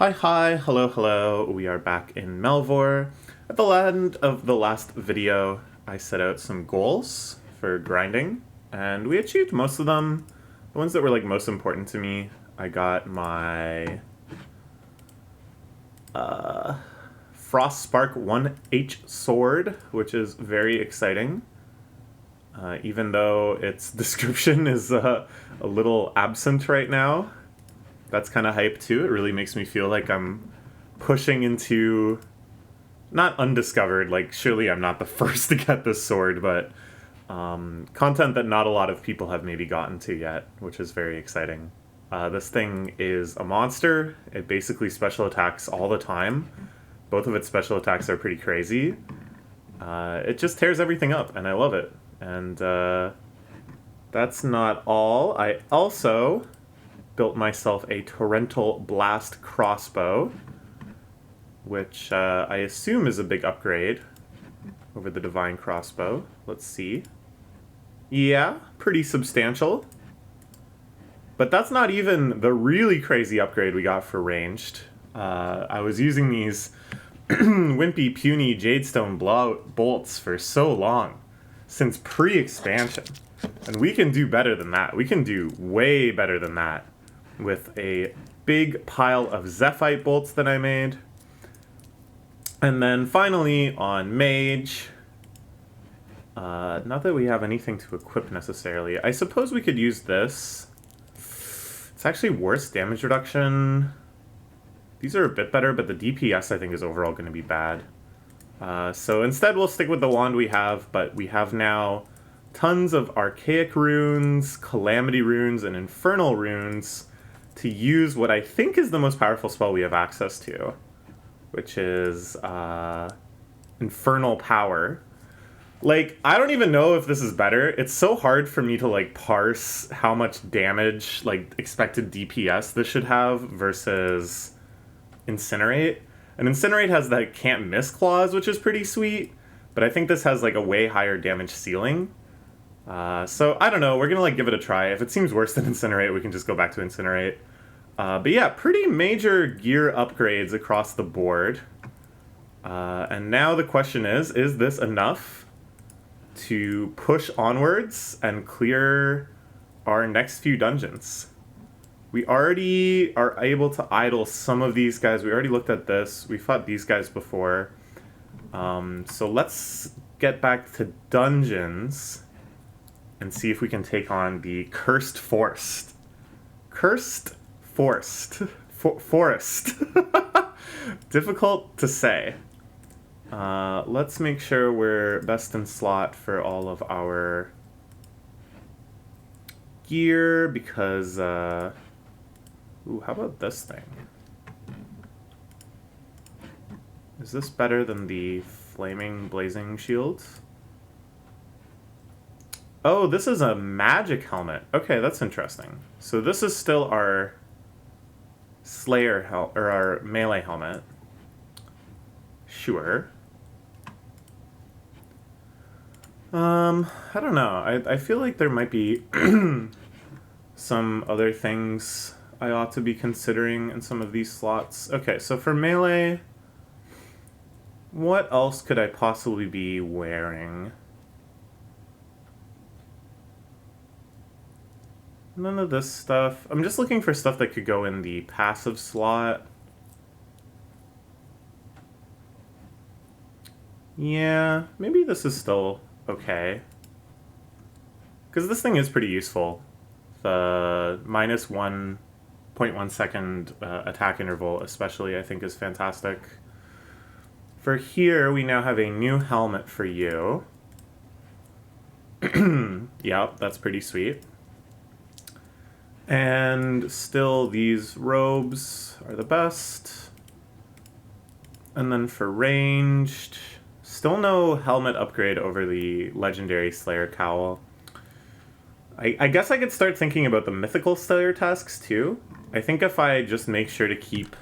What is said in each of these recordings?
Hi, hello. We are back in Melvor. At the end of the last video, I set out some goals for grinding, and we achieved most of them. The ones that were like most important to me, I got my Frost Spark 1H sword, which is very exciting. Even though its description is a little absent right now. That's kind of hype too. It really makes me feel like I'm pushing into, not undiscovered, like surely I'm not the first to get this sword, but content that not a lot of people have maybe gotten to yet, which is very exciting. This thing is a monster. It basically special attacks all the time. Both of its special attacks are pretty crazy. It just tears everything up, and I love it. And that's not all. I also built myself a torrential blast crossbow, which I assume is a big upgrade over the divine crossbow. Let's see. Yeah, pretty substantial. But that's not even the really crazy upgrade we got for ranged. I was using these wimpy, puny Jadestone bolts for so long, since pre-expansion. And we can do better than that. We can do way better than that with a big pile of Zephite bolts that I made. And then finally on Mage, not that we have anything to equip necessarily. I suppose we could use this. It's actually worse damage reduction. These are a bit better, but the DPS I think is overall going to be bad. So instead we'll stick with the wand we have, but we have now tons of Archaic runes, Calamity runes, and Infernal runes to use what I think is the most powerful spell we have access to, which is Infernal Power. Like, I don't even know if this is better. It's so hard for me to, like, parse how much damage, like, expected DPS this should have versus Incinerate. And Incinerate has that can't miss clause, which is pretty sweet, but I think this has, like, a way higher damage ceiling. So, I don't know, we're gonna, like, give it a try. If it seems worse than Incinerate, we can just go back to Incinerate. But yeah, pretty major gear upgrades across the board. And now the question is this enough to push onwards and clear our next few dungeons? We already are able to idle some of these guys. We already looked at this. We fought these guys before. So let's get back to dungeons and see if we can take on the Cursed Forest. Forest. Difficult to say. Let's make sure we're best in slot for all of our gear, because, ooh, how about this thing? Is this better than the flaming blazing shields? Oh, this is a magic helmet. Okay, that's interesting. So this is still our Slayer or our melee helmet. Sure. I don't know. I feel like there might be some other things I ought to be considering in some of these slots. Okay, so for melee, what else could I possibly be wearing? None of this stuff. I'm just looking for stuff that could go in the passive slot. Yeah, maybe this is still okay. Because this thing is pretty useful. The minus 1.1 second attack interval especially, I think, is fantastic. For here, we now have a new helmet for you. Yep, that's pretty sweet. And still, these robes are the best. And then for ranged, still no helmet upgrade over the legendary Slayer cowl. I guess I could start thinking about the mythical Slayer tasks too. I think if I just make sure to keep...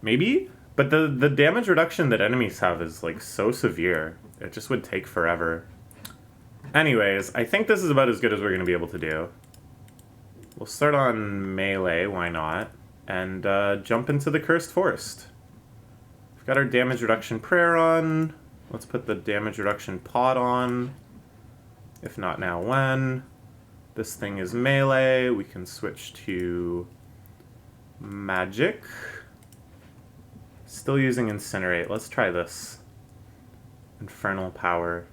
Maybe? But the damage reduction that enemies have is like so severe. It just would take forever. Anyways, I think this is about as good as we're going to be able to do. We'll start on melee, why not? and jump into the Cursed Forest. We've got our damage reduction prayer on. Let's put the damage reduction pot on. If not now, when? This thing is melee. We can switch to magic. Still using Incinerate. Let's try this. Infernal Power.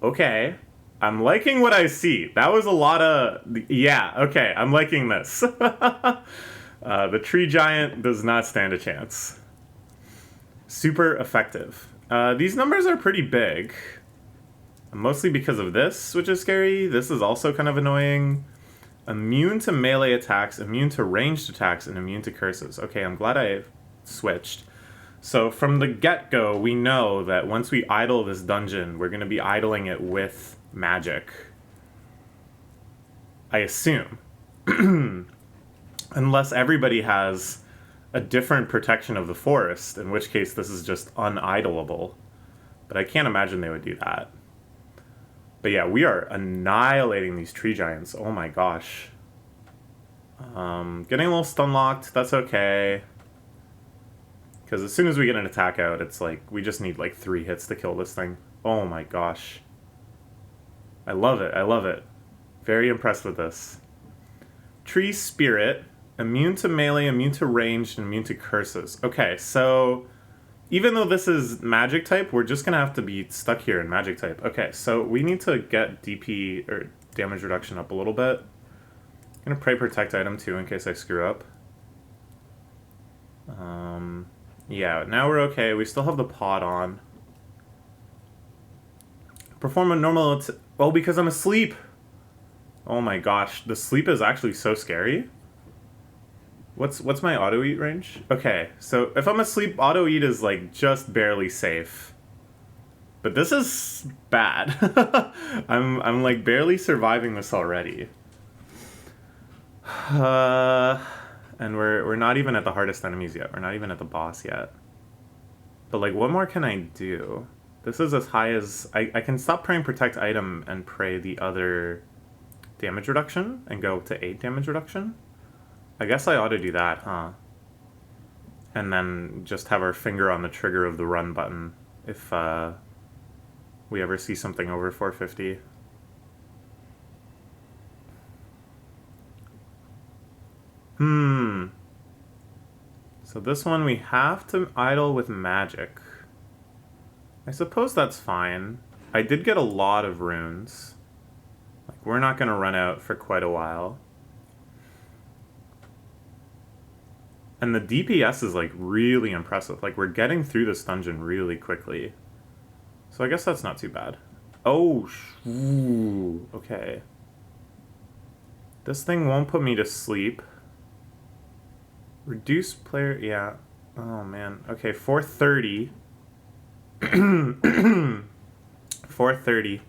Okay. I'm liking what I see. That was a lot of... Yeah, okay. I'm liking this. The Tree Giant does not stand a chance. Super effective. These numbers are pretty big. Mostly because of this, which is scary. This is also kind of annoying. Immune to melee attacks, immune to ranged attacks, and immune to curses. Okay, I'm glad I switched. So from the get-go, we know that once we idle this dungeon, we're going to be idling it with magic. I assume. Unless everybody has a different protection of the forest, in which case this is just unidleable. But I can't imagine they would do that. But yeah, we are annihilating these tree giants. Oh my gosh. Getting a little stun locked, that's okay. Because as soon as we get an attack out, it's like, we just need like 3 hits to kill this thing. Oh my gosh. I love it, I love it. Very impressed with this. Tree Spirit, immune to melee, immune to ranged, and immune to curses. Okay, so even though this is magic type, we're just gonna have to be stuck here in magic type. Okay, so we need to get DP, or damage reduction, up a little bit. I'm gonna pray protect item too in case I screw up. Yeah, now we're okay. We still have the pod on. Perform a normal... Oh, because I'm asleep! Oh my gosh, the sleep is actually so scary. What's my auto-eat range? Okay, so if I'm asleep, auto-eat is like just barely safe. But this is bad. I'm like barely surviving this already. And we're not even at the hardest enemies yet. We're not even at the boss yet. But like, what more can I do? This is as high as... I can stop praying protect item and pray the other damage reduction and go to 8 damage reduction. I guess I ought to do that, huh? And then just have our finger on the trigger of the run button if we ever see something over 450. So this one we have to idle with magic. I suppose that's fine. I did get a lot of runes. Like, we're not going to run out for quite a while. And the DPS is like really impressive. Like, we're getting through this dungeon really quickly. So I guess that's not too bad. Oh, ooh, okay. This thing won't put me to sleep. Reduce player, yeah. Oh man. Okay, 430. 430.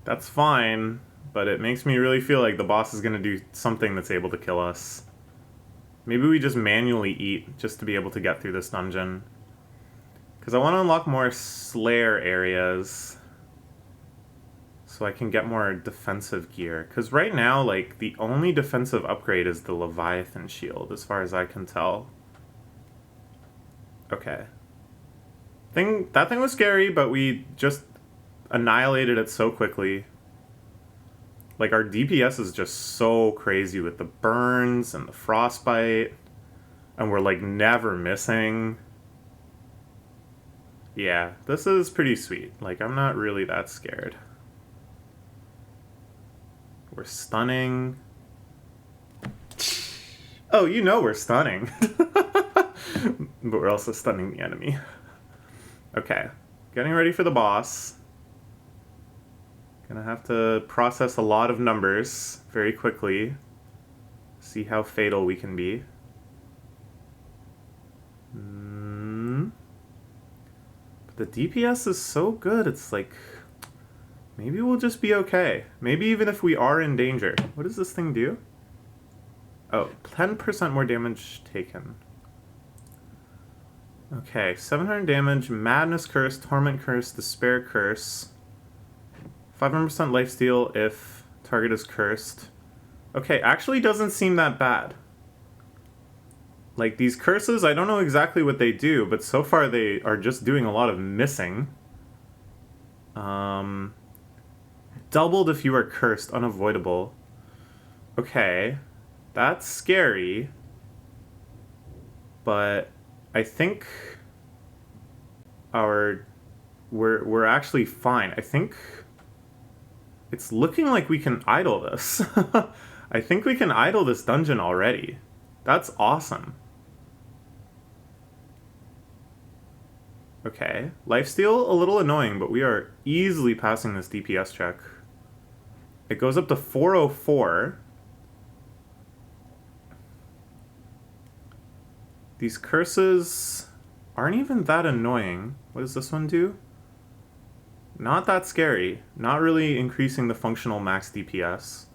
That's fine, but it makes me really feel like the boss is gonna do something that's able to kill us. Maybe we just manually eat just to be able to get through this dungeon. Because I want to unlock more Slayer areas so I can get more defensive gear. Because right now, like, the only defensive upgrade is the Leviathan shield, as far as I can tell. Okay. That thing was scary, but we just annihilated it so quickly. Like, our DPS is just so crazy with the burns and the frostbite. And we're, like, never missing. Yeah, this is pretty sweet. Like, I'm not really that scared. We're stunning. Oh, you know we're stunning. But we're also stunning the enemy. Okay, getting ready for the boss. Gonna have to process a lot of numbers very quickly. See how fatal we can be. But the DPS is so good, it's like... Maybe we'll just be okay. Maybe even if we are in danger. What does this thing do? Oh, 10% more damage taken. Okay, 700 damage, Madness Curse, Torment Curse, Despair Curse. 500% lifesteal if Target is cursed. Okay, actually doesn't seem that bad. Like, these curses, I don't know exactly what they do, but so far they are just doing a lot of missing. Doubled if you are cursed, unavoidable. Okay, that's scary. But I think we're actually fine. I think it's looking like we can idle this. I think we can idle this dungeon already. That's awesome. Okay, lifesteal, a little annoying, but we are easily passing this DPS check. It goes up to 404. These curses aren't even that annoying. What does this one do? Not that scary. Not really increasing the functional max DPS.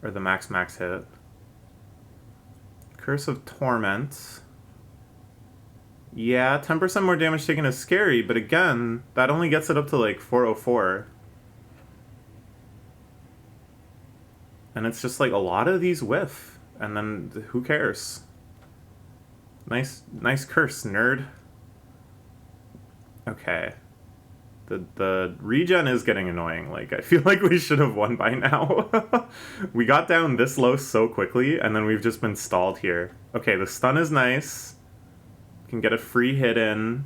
Or the max hit. Curse of Torment. Yeah, 10% more damage taken is scary, but again, that only gets it up to like 404. And it's just like a lot of these whiff. And then who cares? Nice curse, nerd. Okay. The regen is getting annoying. Like, I feel like we should have won by now. We got down this low so quickly, and then we've just been stalled here. Okay, the stun is nice. Can get a free hit in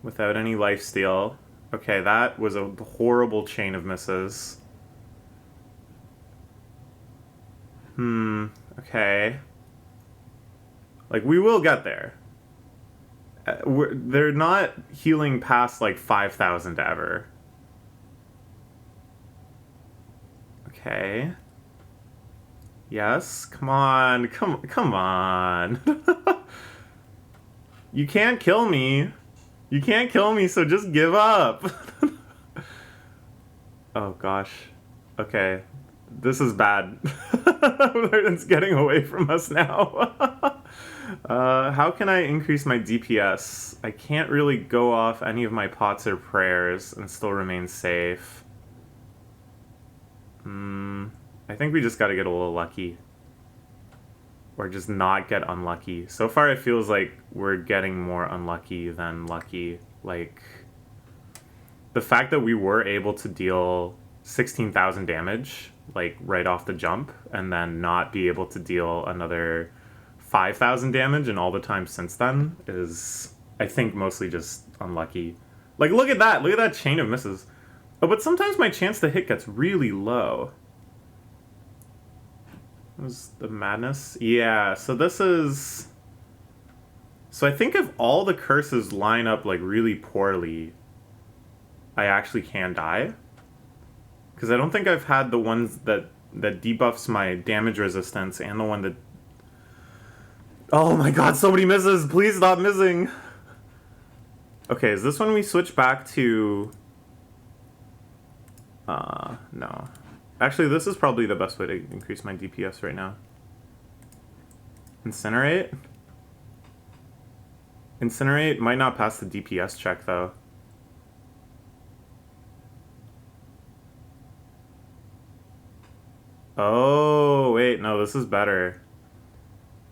without any lifesteal. Okay, that was a horrible chain of misses. Okay. Like, we will get there. They're not healing past, like, 5,000 ever. Okay. Yes, come on. Come on. You can't kill me. You can't kill me, so just give up. Oh, gosh. Okay. This is bad. It's getting away from us now. How can I increase my DPS? I can't really go off any of my pots or prayers and still remain safe. I think we just gotta get a little lucky. Or just not get unlucky. So far it feels like we're getting more unlucky than lucky. Like, the fact that we were able to deal 16,000 damage, like, right off the jump, and then not be able to deal another 5,000 damage in all the time since then is, I think, mostly just unlucky. Like, look at that! Look at that chain of misses. Oh, but sometimes my chance to hit gets really low. What was the madness? Yeah, so this is... So I think if all the curses line up, like, really poorly, I actually can die. Because I don't think I've had the ones that debuffs my damage resistance and the one that... Oh my god, so many misses! Please stop missing! Okay, is this when we switch back to... no. Actually, this is probably the best way to increase my DPS right now. Incinerate? Incinerate might not pass the DPS check, though. Oh, wait, no, this is better.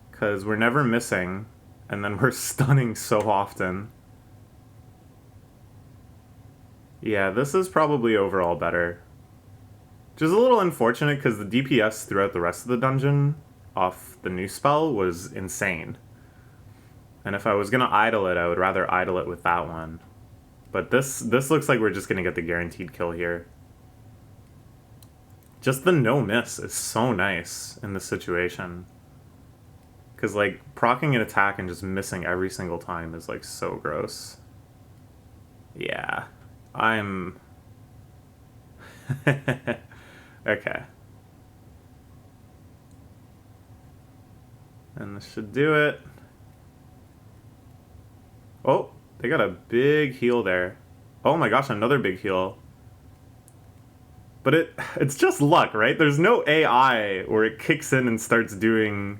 Because we're never missing, and then we're stunning so often. Yeah, this is probably overall better. Which is a little unfortunate because the DPS throughout the rest of the dungeon off the new spell was insane. And if I was going to idle it, I would rather idle it with that one. But this looks like we're just going to get the guaranteed kill here. Just the no miss is so nice in this situation. Because, like, proccing an attack and just missing every single time is, like, so gross. Yeah. I'm... Okay. And this should do it. Oh, they got a big heal there. Oh my gosh, another big heal. But it's just luck, right? There's no AI where it kicks in and starts doing...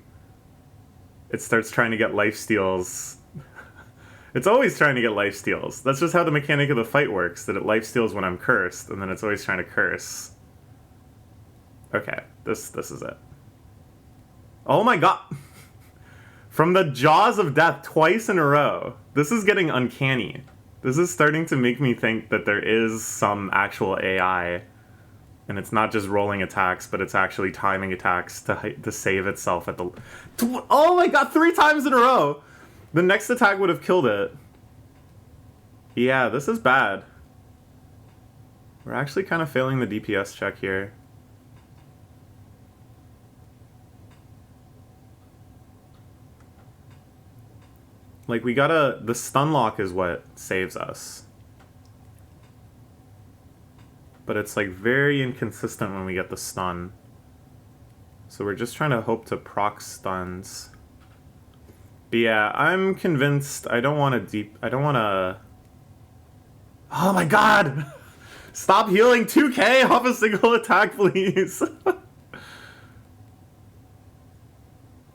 It starts trying to get lifesteals. It's always trying to get lifesteals. That's just how the mechanic of the fight works, that it lifesteals when I'm cursed, and then it's always trying to curse. Okay, this is it. Oh my god! From the jaws of death twice in a row. This is getting uncanny. This is starting to make me think that there is some actual AI. And it's not just rolling attacks, but it's actually timing attacks to save itself at the... Oh my god, 3 times in a row! The next attack would have killed it. Yeah, this is bad. We're actually kind of failing the DPS check here. Like, we gotta... The stun lock is what saves us. But it's, like, very inconsistent when we get the stun. So we're just trying to hope to proc stuns. But yeah, I'm convinced I don't want to I don't want to... Oh my god! Stop healing 2k off a single attack, please!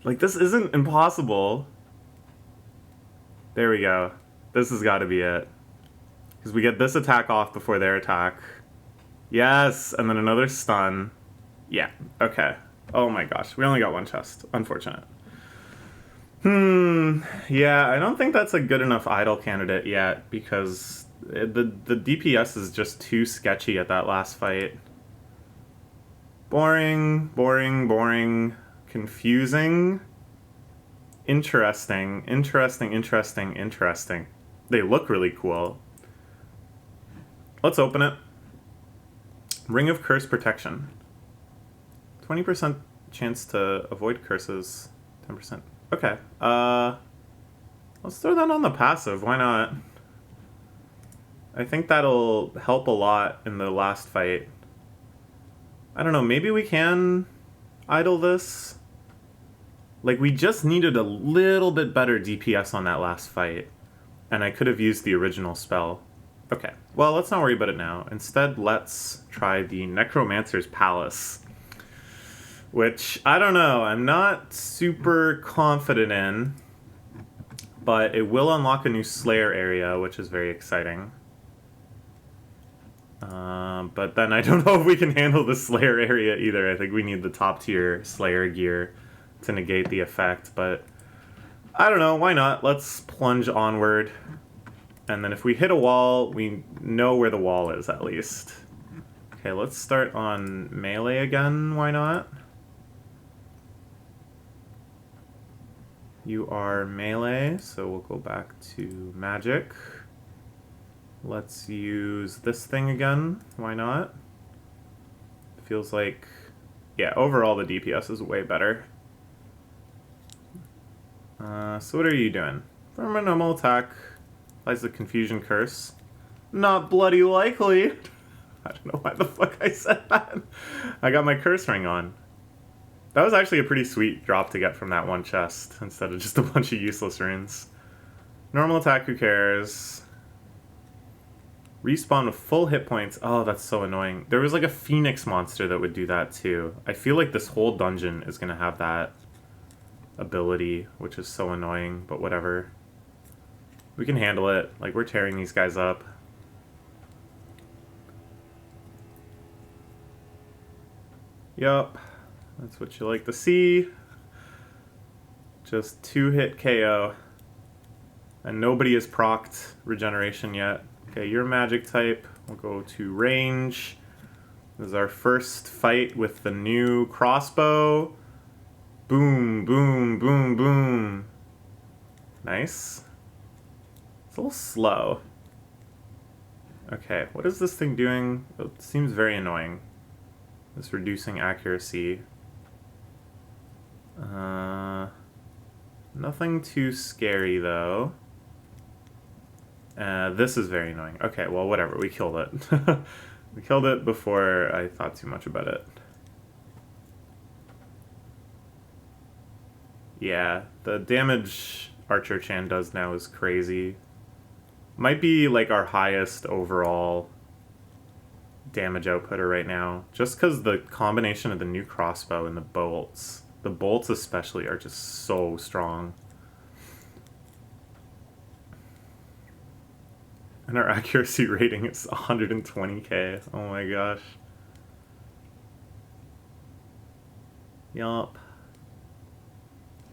Like, this isn't impossible. There we go. This has got to be it. Because we get this attack off before their attack. Yes! And then another stun. Yeah, okay. Oh my gosh, we only got 1 chest. Unfortunate. Yeah, I don't think that's a good enough idle candidate yet, because the DPS is just too sketchy at that last fight. Boring, boring, boring. Confusing. Interesting, interesting, interesting, interesting. They look really cool. Let's open it. Ring of Curse Protection. 20% chance to avoid curses. 10%. Okay. Let's throw that on the passive. Why not? I think that'll help a lot in the last fight. I don't know, maybe we can idle this? Like, we just needed a little bit better DPS on that last fight. And I could have used the original spell. Okay, well, let's not worry about it now. Instead, let's try the Necromancer's Palace. Which, I don't know, I'm not super confident in. But it will unlock a new Slayer area, which is very exciting. But then I don't know if we can handle the Slayer area either. I think we need the top tier Slayer gear to negate the effect, but I don't know, why not? Let's plunge onward. And then if we hit a wall, we know where the wall is at least. Okay, let's start on melee again, why not? You are melee, so we'll go back to magic. Let's use this thing again, why not? Feels like, yeah, overall the DPS is way better. So what are you doing? From a normal attack, applies the Confusion Curse. Not bloody likely! I don't know why the fuck I said that. I got my curse ring on. That was actually a pretty sweet drop to get from that one chest, instead of just a bunch of useless runes. Normal attack, who cares? Respawn with full hit points. Oh, that's so annoying. There was like a Phoenix monster that would do that too. I feel like this whole dungeon is gonna have that ability, which is so annoying, but whatever. We can handle it. Like, we're tearing these guys up. Yup. That's what you like to see. Just 2-hit KO. And nobody has procced regeneration yet. Okay, you're magic type. We'll go to range. This is our first fight with the new crossbow. Boom, boom, boom, boom. Nice. It's a little slow. Okay, what is this thing doing? It seems very annoying. It's reducing accuracy. Nothing too scary, though. This is very annoying. Okay, well, whatever. We killed it. We killed it before I thought too much about it. Yeah, the damage Archer Chan does now is crazy. Might be like our highest overall damage outputter right now. Just because the combination of the new crossbow and the bolts especially, are just so strong. And our accuracy rating is 120k. Oh my gosh. Yup.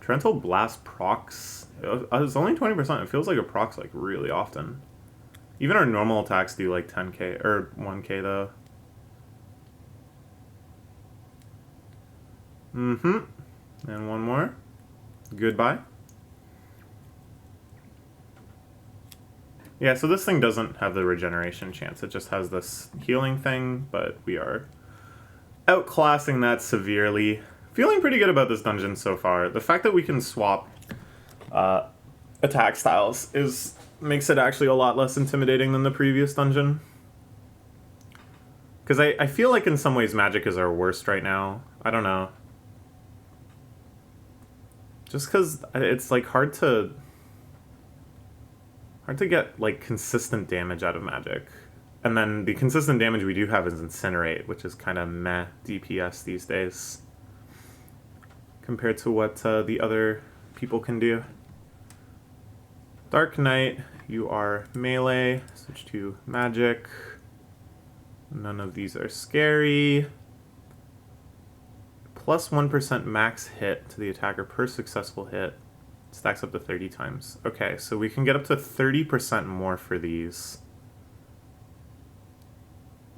Torrential Blast procs. It's only 20%. It feels like it procs like really often. Even our normal attacks do like 10k or 1k though. Mm-hmm. And one more. Goodbye. Yeah, so this thing doesn't have the regeneration chance. It just has this healing thing, but we are outclassing that severely. Feeling pretty good about this dungeon so far. The fact that we can swap attack styles makes it actually a lot less intimidating than the previous dungeon. Because I feel like in some ways magic is our worst right now. I don't know. Just because it's like hard to get like consistent damage out of magic. And then the consistent damage we do have is Incinerate, which is kind of meh DPS these days compared to what the other people can do. Dark Knight, you are melee. Switch to magic. None of these are scary. Plus 1% max hit to the attacker per successful hit. Stacks up to 30 times. Okay, so we can get up to 30% more for these.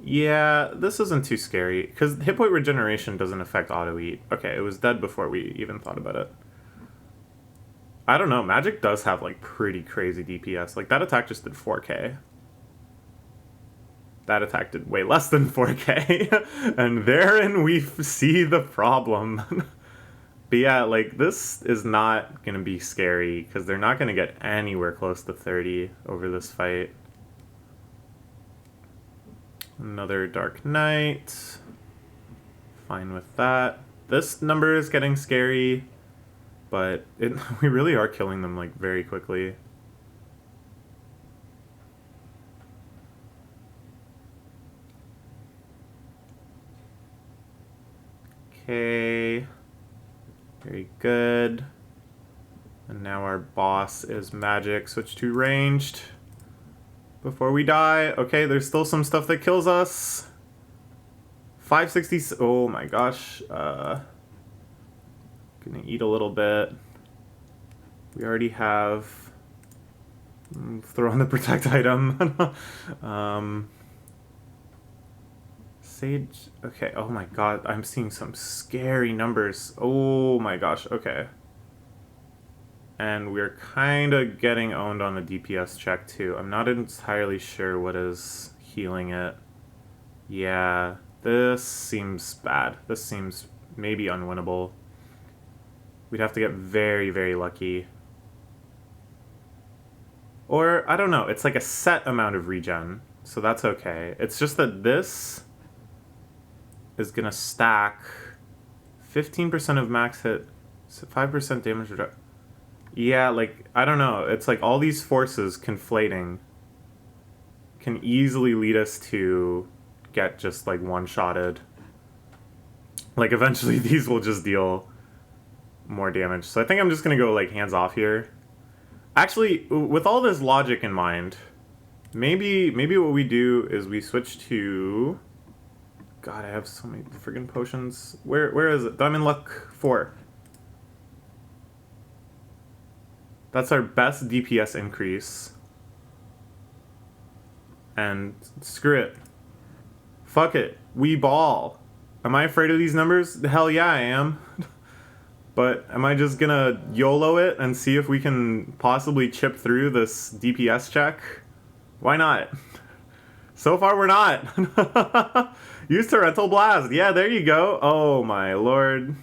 Yeah, this isn't too scary, because hit point regeneration doesn't affect auto-eat. Okay, it was dead before we even thought about it. I don't know, magic does have, like, pretty crazy DPS. Like, that attack just did 4k. That attack did way less than 4k, and therein we see the problem. But yeah, like, this is not gonna be scary, because they're not gonna get anywhere close to 30 over this fight. Another Dark Knight. Fine with that. This number is getting scary, but we really are killing them, like, very quickly. Okay. Very good. And now our boss is magic. Switch to ranged. Before we die. Okay, there's still some stuff that kills us. 560. Oh my gosh. Gonna eat a little bit. We already have. Throw on the protect item. Sage. Okay. Oh my god. I'm seeing some scary numbers. Oh my gosh. Okay. And we're kind of getting owned on the DPS check, too. I'm not entirely sure what is healing it. Yeah, this seems bad. This seems maybe unwinnable. We'd have to get very, very lucky. Or, I don't know, it's like a set amount of regen, so that's okay. It's just that this is going to stack 15% of max hit, 5% damage reduction. Yeah, like, I don't know. It's like all these forces conflating can easily lead us to get just, like, one-shotted. Like, eventually these will just deal more damage. So I think I'm just gonna go, like, hands-off here. Actually, with all this logic in mind, maybe what we do is we switch to... God, I have so many friggin' potions. Where is it? Diamond Luck 4. That's our best DPS increase. And screw it. Fuck it. We ball. Am I afraid of these numbers? Hell yeah, I am. But am I just gonna YOLO it and see if we can possibly chip through this DPS check? Why not? So far, we're not. Use Torrential Blast. Yeah, there you go. Oh my lord.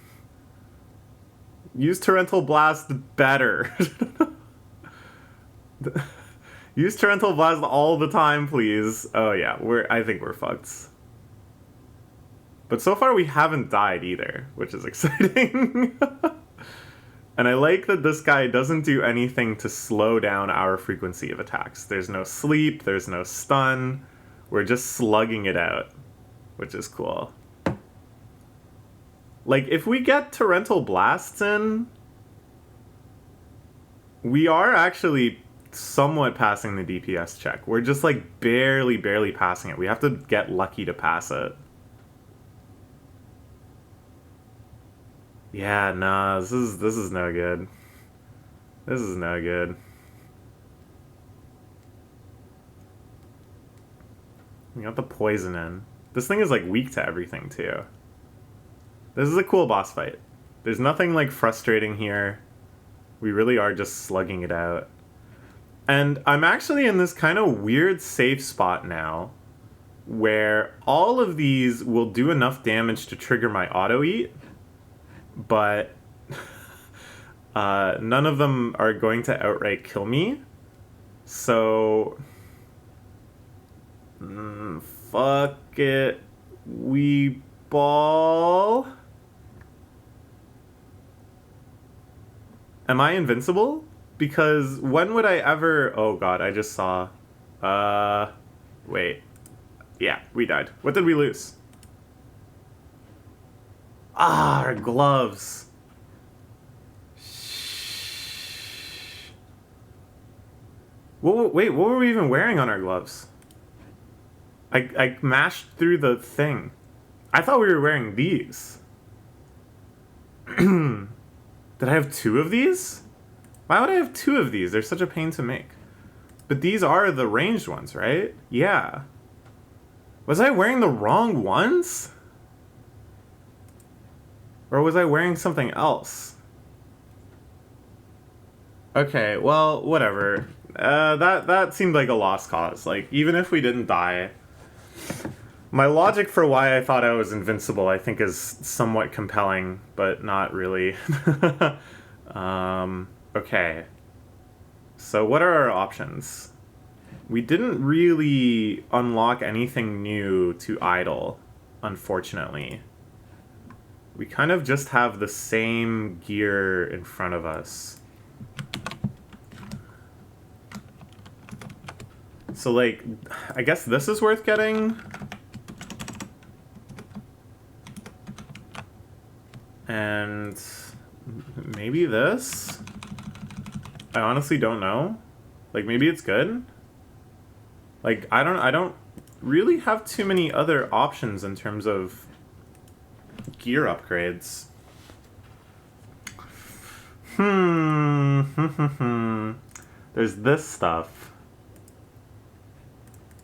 Use Torrential Blast better. Use Torrential Blast all the time, please. Oh yeah, I think we're fucked. But so far we haven't died either, which is exciting. And I like that this guy doesn't do anything to slow down our frequency of attacks. There's no sleep, there's no stun. We're just slugging it out, which is cool. Like, if we get Torrential Blasts in, we are actually somewhat passing the DPS check. We're just, like, barely passing it. We have to get lucky to pass it. Yeah, nah, this is no good. This is no good. We got the poison in. This thing is like weak to everything too. This is a cool boss fight. There's nothing like frustrating here. We really are just slugging it out. And I'm actually in this kind of weird safe spot now where all of these will do enough damage to trigger my auto eat, but none of them are going to outright kill me. So, fuck it. We ball. Am I invincible? Because when would I ever... Oh god, I just saw... Wait. Yeah, we died. What did we lose? Ah, our gloves. Wait, what were we even wearing on our gloves? I mashed through the thing. I thought we were wearing these. Did I have two of these? Why would I have two of these? They're such a pain to make. But these are the ranged ones, right? Yeah. Was I wearing the wrong ones? Or was I wearing something else? Okay, well, whatever. That seemed like a lost cause. Like, even if we didn't die... My logic for why I thought I was invincible, I think, is somewhat compelling, but not really. Okay. So what are our options? We didn't really unlock anything new to idle, unfortunately. We kind of just have the same gear in front of us. So, like, I guess this is worth getting. And maybe this? I honestly don't know. Like, maybe it's good? Like, I don't really have too many other options in terms of gear upgrades. There's this stuff.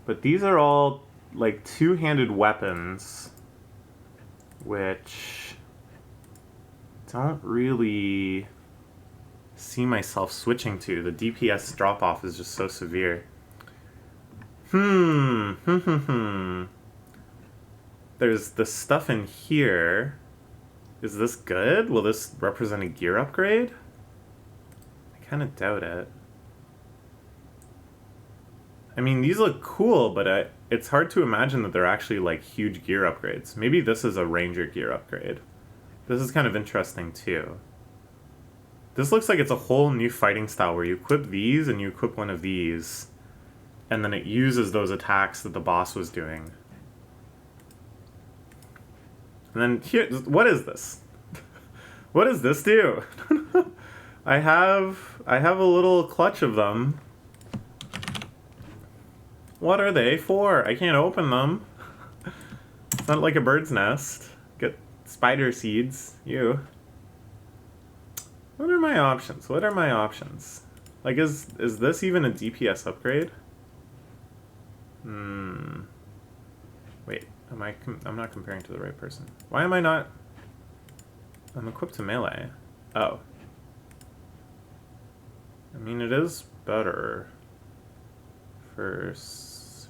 But these are all, like, two-handed weapons, which don't really see myself switching to. The DPS drop-off is just so severe. There's the stuff in here. Is this good? Will this represent a gear upgrade? I kind of doubt it. I mean, these look cool, but it's hard to imagine that they're actually, like, huge gear upgrades. Maybe this is a ranger gear upgrade. This is kind of interesting, too. This looks like it's a whole new fighting style where you equip these and you equip one of these, and then it uses those attacks that the boss was doing. And then here, what is this? What does this do? I have a little clutch of them. What are they for? I can't open them. It's not like a bird's nest. Get spider seeds. You. What are my options? What are my options? Like, is this even a DPS upgrade? Wait, I'm not comparing to the right person. Why am I not? I'm equipped to melee. Oh. I mean, it is better. First.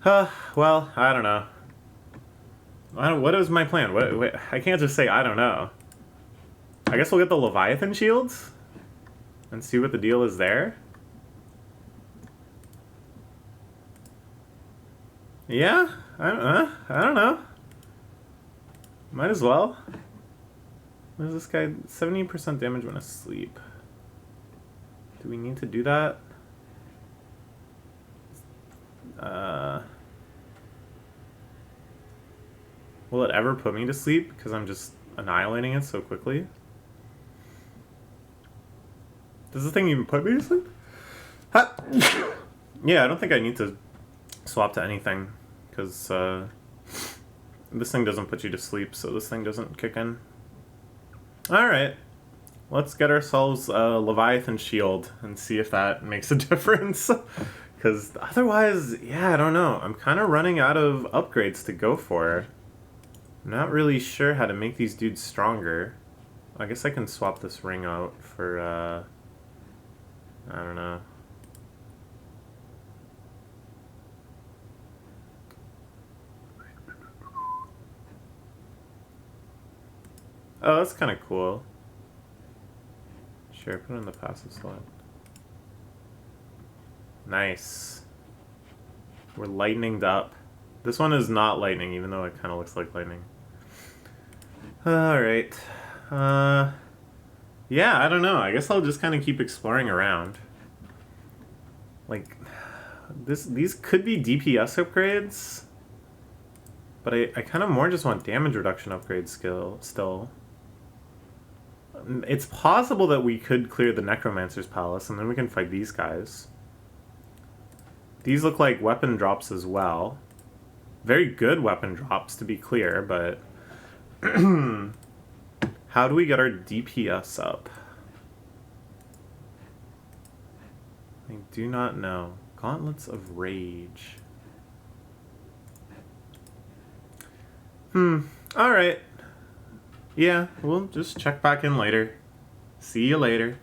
Well, I don't know. What is my plan? Wait, I can't just say I don't know. I guess we'll get the Leviathan shields and see what the deal is there. Yeah, I don't know. Might as well. What is this guy? 70% damage when asleep. Do we need to do that? Will it ever put me to sleep because I'm just annihilating it so quickly? Does this thing even put me to sleep? Yeah, I don't think I need to swap to anything because this thing doesn't put you to sleep, so this thing doesn't kick in. Alright. Let's get ourselves a Leviathan shield and see if that makes a difference. Because otherwise, yeah, I don't know. I'm kind of running out of upgrades to go for. I'm not really sure how to make these dudes stronger. I guess I can swap this ring out for, I don't know. Oh, that's kind of cool. Sure, put it in the passive slot. Nice. We're lightninged up. This one is not lightning, even though it kind of looks like lightning. Alright. Yeah, I don't know. I guess I'll just kind of keep exploring around. Like, these could be DPS upgrades. But I kind of more just want damage reduction upgrades still. It's possible that we could clear the Necromancer's Palace, and then we can fight these guys. These look like weapon drops as well. Very good weapon drops, to be clear, but... How do we get our DPS up? I do not know. Gauntlets of Rage. Alright. Yeah, we'll just check back in later. See you later.